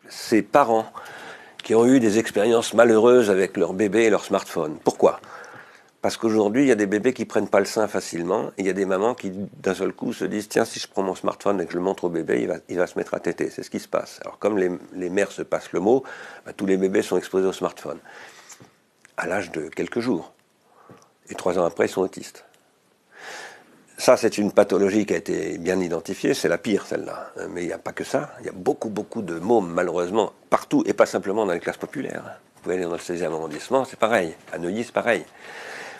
ces parents qui ont eu des expériences malheureuses avec leur bébé et leur smartphone. Pourquoi? Parce qu'aujourd'hui, il y a des bébés qui ne prennent pas le sein facilement, et il y a des mamans qui, d'un seul coup, se disent « Tiens, si je prends mon smartphone et que je le montre au bébé, il va se mettre à téter. » C'est ce qui se passe. Alors, comme les mères se passent le mot, tous les bébés sont exposés au smartphone, à l'âge de quelques jours. Et 3 ans après, ils sont autistes. Ça, c'est une pathologie qui a été bien identifiée, c'est la pire, celle-là. Mais il n'y a pas que ça. Il y a beaucoup, beaucoup de mômes, malheureusement, partout, et pas simplement dans les classes populaires. Vous pouvez aller dans le 16e arrondissement, c'est pareil. À Neuilly, c'est pareil.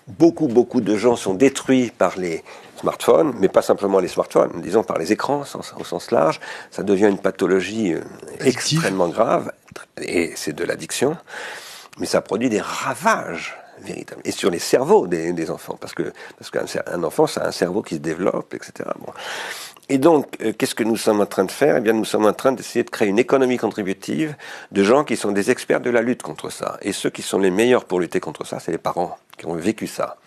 Beaucoup, beaucoup de gens sont détruits par les smartphones, mais pas simplement les smartphones, disons par les écrans au sens large. Ça devient une pathologie extrêmement grave, et c'est de l'addiction, mais ça produit des ravages véritables, et sur les cerveaux des enfants, parce qu'un enfant, ça a un cerveau qui se développe, etc. Bon. Et donc, qu'est-ce que nous sommes en train de faire? Eh bien, nous sommes en train d'essayer de créer une économie contributive de gens qui sont des experts de la lutte contre ça. Et ceux qui sont les meilleurs pour lutter contre ça, c'est les parents qui ont vécu ça.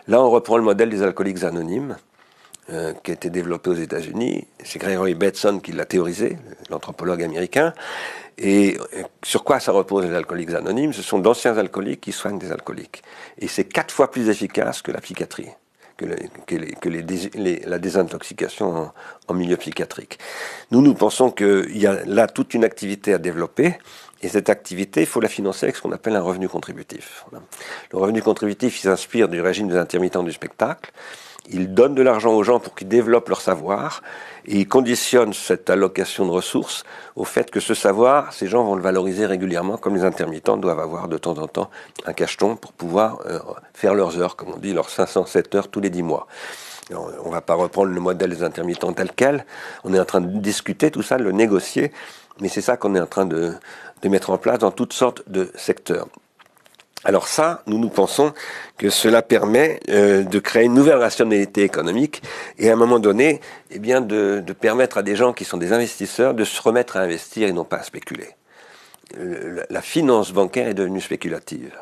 Là, on reprend le modèle des alcooliques anonymes, qui a été développé aux États-Unis. C'est Gregory Bateson qui l'a théorisé, l'anthropologue américain. Et sur quoi ça repose, les alcooliques anonymes? Ce sont d'anciens alcooliques qui soignent des alcooliques. Et c'est 4 fois plus efficace que la psychiatrie, la désintoxication en milieu psychiatrique. Nous pensons qu'il y a là toute une activité à développer, et cette activité, il faut la financer avec ce qu'on appelle un revenu contributif. Le revenu contributif, il s'inspire du régime des intermittents du spectacle. Il donne de l'argent aux gens pour qu'ils développent leur savoir, et il conditionne cette allocation de ressources au fait que ce savoir, ces gens vont le valoriser régulièrement, comme les intermittents doivent avoir de temps en temps un cacheton pour pouvoir faire leurs heures, comme on dit, leurs 507 heures tous les 10 mois. Alors, on ne va pas reprendre le modèle des intermittents tel quel, on est en train de discuter tout ça, de le négocier, mais c'est ça qu'on est en train de mettre en place dans toutes sortes de secteurs. Alors ça, nous pensons que cela permet de créer une nouvelle rationalité économique et à un moment donné, eh bien de permettre à des gens qui sont des investisseurs de se remettre à investir et non pas à spéculer. La finance bancaire est devenue spéculative.